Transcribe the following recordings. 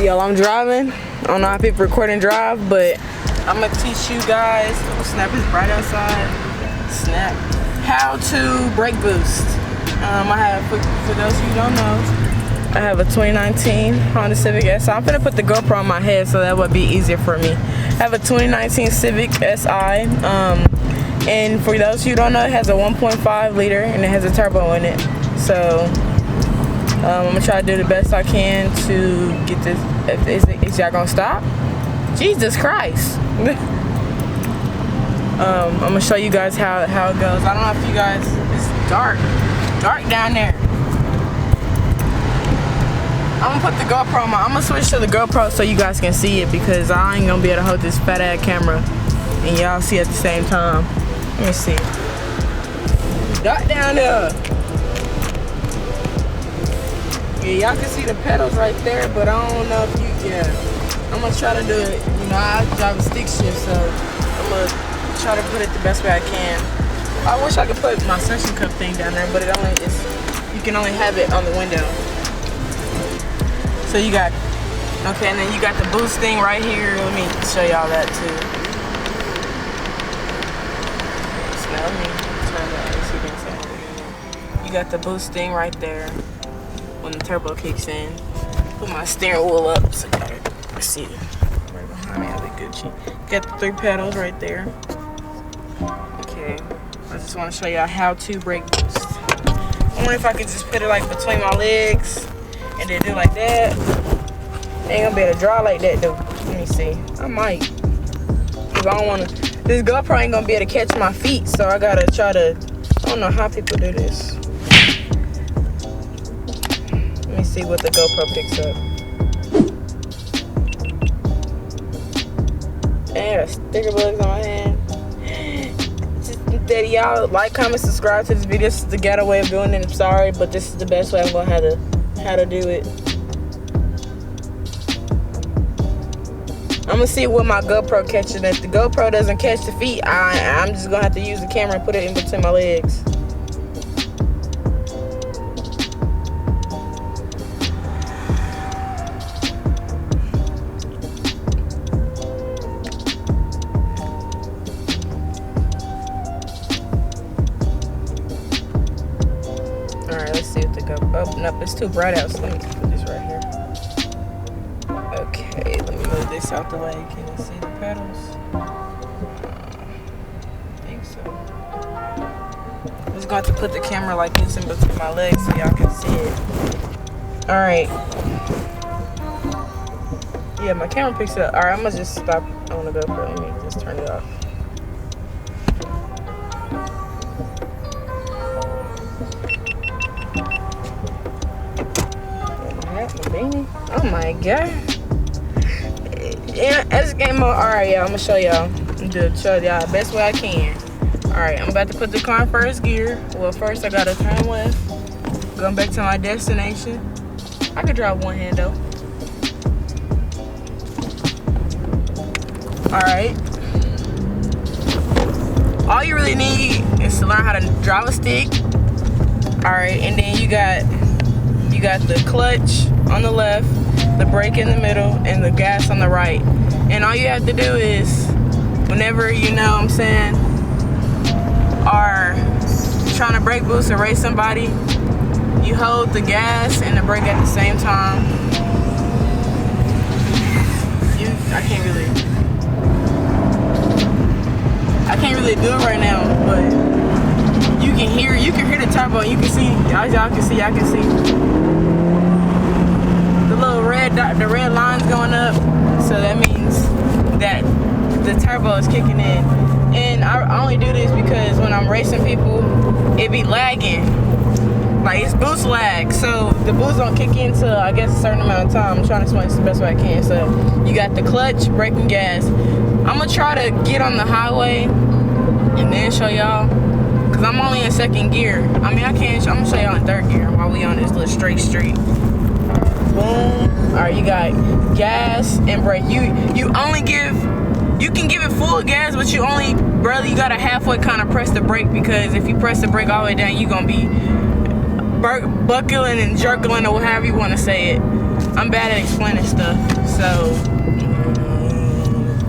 Y'all, I'm driving. I don't know how people record and drive, but I'm gonna teach you guys. Oh, snap, it's bright outside. Snap. How to brake boost. I have, for those of you who don't know, I have a 2019 Honda Civic SI. I'm gonna put the GoPro on my head so that would be easier for me. I have a 2019 Civic SI. And for those of you who don't know, it has a 1.5 liter and it has a turbo in it. So I'm gonna try to do the best I can to get this. Is y'all gonna stop? Jesus Christ. I'm gonna show you guys how it goes. I don't know if you guys, it's dark down there. I'm gonna put the GoPro on I'm gonna switch to the GoPro so you guys can see it, because I ain't gonna be able to hold this fat ass camera and y'all see at the same time. Let me see. Dark down there. Yeah, y'all can see the pedals right there, but I don't know if you can. I'm gonna try to do it. You know, I drive a stick shift, so I'm gonna try to put it the best way I can. I wish I could put my suction cup thing down there, but you can only have it on the window. So you got, okay, and then you got the boost thing right here. Let me show y'all that too. So let me turn that AC. You got the boost thing right there when the turbo kicks in. Put my steering wheel up so you gotta see it. Right behind me, I'll be Gucci. Got the 3 pedals right there. Okay, I just want to show y'all how to brake boost. I wonder if I could just put it like between my legs and then do like that. Ain't gonna be able to draw like that though. Let me see. I might. Cause I don't wanna. This GoPro ain't gonna be able to catch my feet, so I gotta try to. I don't know how people do this. Let me see what the GoPro picks up. Dang, got sticker bugs on my hand. Just that y'all like, comment, subscribe to this video. This is the ghetto way of doing it. I'm sorry, but this is the best way I'm gonna have to. How to do it. I'm gonna see what my GoPro catches. If the GoPro doesn't catch the feet, I'm just gonna have to use the camera and put it in between my legs. Alright, let's see what the GoPro. Oh, nope, it's too bright out, so let me put this right here. Okay, let me move this out the way. Can you see the pedals? I think so. I'm just going to put the camera like this in between my legs so y'all can see it. Alright. Yeah, my camera picks it up. Alright, I'm going to just stop on the GoPro. Let me just turn it off. Oh my god. Yeah, that's game mode. Alright, y'all, I'm gonna show y'all. Show y'all the best way I can. Alright, I'm about to put the car in first gear. Well, first I gotta turn left. Going back to my destination. I could drive one hand though. Alright. All you really need is to learn how to drive a stick. Alright, and then you got the clutch on the left, the brake in the middle, and the gas on the right. And all you have to do is, whenever you know what I'm saying, are trying to brake boost or race somebody, you hold the gas and the brake at the same time. I can't really do it right now, but you can hear the turbo. You can see, y'all can see. The little red dot, the red line's going up, so that means that the turbo is kicking in. And I only do this because when I'm racing people, it be lagging. Like, it's boost lag, so the boost don't kick in till I guess a certain amount of time. I'm trying to explain this the best way I can. So you got the clutch, brake, and gas. I'm gonna try to get on the highway and then show y'all, cause I'm only in second gear. I mean, I'm gonna show y'all in third gear while we on this little straight street. Boom. Alright, you got gas and brake. You can give it full gas, but you gotta halfway kind of press the brake, because if you press the brake all the way down, you gonna be buckling and jerkling, or however you want to say it. I'm bad at explaining stuff, so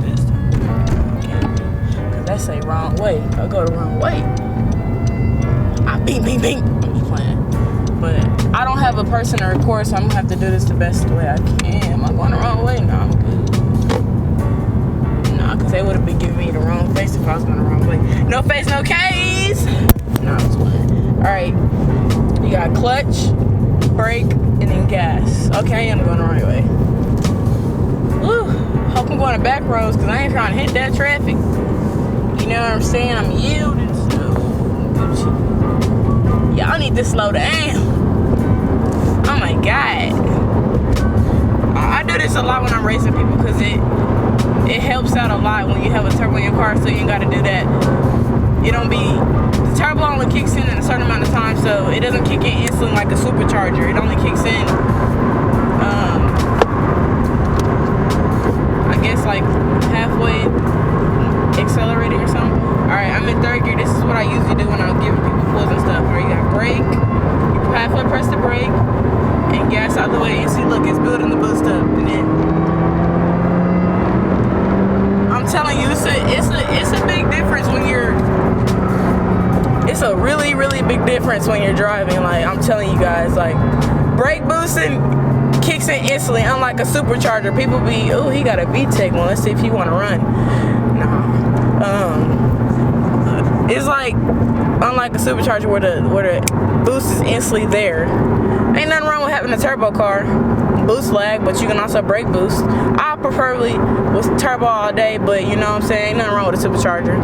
this because that's the wrong way. I'll go the wrong way. Bing, bing, bing. I'm just playing. But I don't have a person to record, so I'm gonna have to do this the best way I can. Am I going the wrong way? No, I'm good. No, because they would have been giving me the wrong face if I was going the wrong way. No face, no case. No, I'm just playing. Alright. You got clutch, brake, and then gas. Okay, I'm going the right way. Woo! Hope I'm going to back roads because I ain't trying to hit that traffic. You know what I'm saying? I'm yielding, so Gucci. Y'all need to slow down. Oh my god. I do this a lot when I'm racing people because it helps out a lot when you have a turbo in your car, so you ain't got to do that. It don't be, the turbo only kicks in a certain amount of time, so it doesn't kick in instantly like a supercharger. It only kicks in, I guess like halfway accelerating or something. Alright, I'm in third gear. This is what I usually do when I'm giving people pulls and stuff. Alright, you got brake, you halfway press the brake, and gas out the way. And see, look, it's building the boost up. And then, I'm telling you, it's a big difference when you're, it's a really, really big difference when you're driving. Like, I'm telling you guys, like, brake boosting kicks in instantly, unlike a supercharger. People be, oh, he got a VTEC one. Let's see if he want to run. Nah. It's like, unlike a supercharger where the boost is instantly there. Ain't nothing wrong with having a turbo car. Boost lag, but you can also brake boost. I preferably was turbo all day, but you know what I'm saying? Ain't nothing wrong with a supercharger.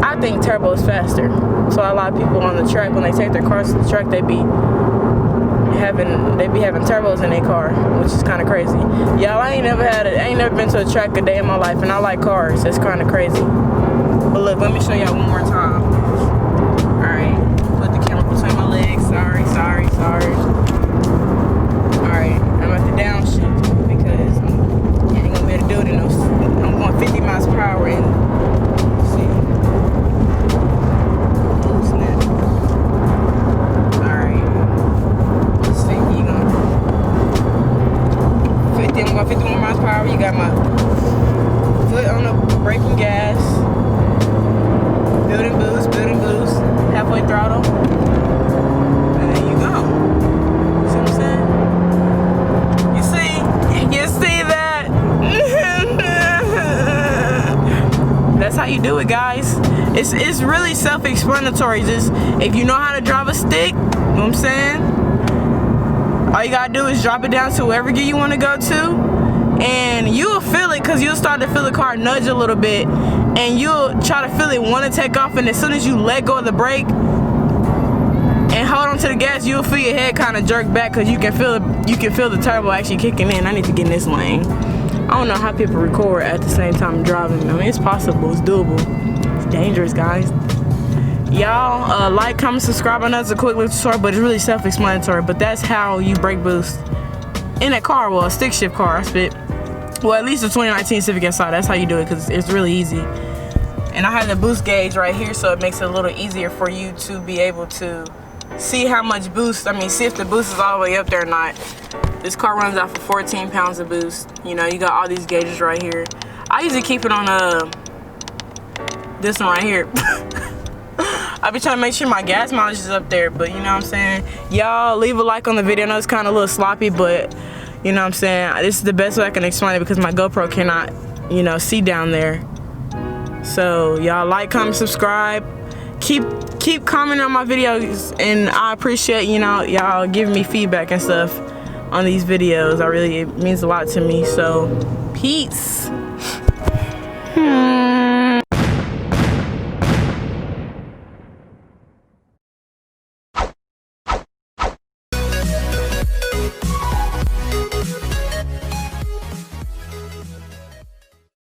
I think turbo is faster. So a lot of people on the track, when they take their cars to the track, they be having turbos in their car, which is kind of crazy. Y'all, I ain't never been to a track a day in my life, and I like cars. That's kind of crazy. But look, let me show y'all one more time. All right, put the camera between my legs. Sorry. All right, I'm at the downshift because I ain't gonna be able to do it in those. I'm going 50 miles per hour and see. Oh snap! All right, let's see. You going 50? I'm going 51 miles per hour. You got my foot on the brake and gas. Building boost, halfway throttle, and then you go. See what I'm saying? You see that? That's how you do it, guys. It's really self-explanatory. Just if you know how to drive a stick, you know what I'm saying? All you gotta do is drop it down to wherever gear you want to go to, and you'll feel it because you'll start to feel the car nudge a little bit. And you'll try to feel it want to take off, and as soon as you let go of the brake and hold on to the gas, you'll feel your head kind of jerk back because you can feel the turbo actually kicking in. I need to get in this lane. I don't know how people record at the same time driving. I mean, it's possible, it's doable. It's dangerous, guys. Y'all, like, comment, subscribe. I know it's a quick little tutorial, but it's really self-explanatory. But that's how you brake boost in a car, well, a stick shift car. I spit. Well, at least the 2019 Civic SI, that's how you do it because it's really easy. And I have the boost gauge right here, so it makes it a little easier for you to be able to see how much boost, see if the boost is all the way up there or not. This car runs out for 14 pounds of boost. You know, you got all these gauges right here. I usually keep it on this one right here. I be trying to make sure my gas mileage is up there, but you know what I'm saying? Y'all, leave a like on the video. I know it's kind of a little sloppy, but you know what I'm saying? This is the best way I can explain it because my GoPro cannot, you know, see down there. So y'all like, comment, subscribe. Keep commenting on my videos, and I appreciate, you know, y'all giving me feedback and stuff on these videos. It means a lot to me. So peace.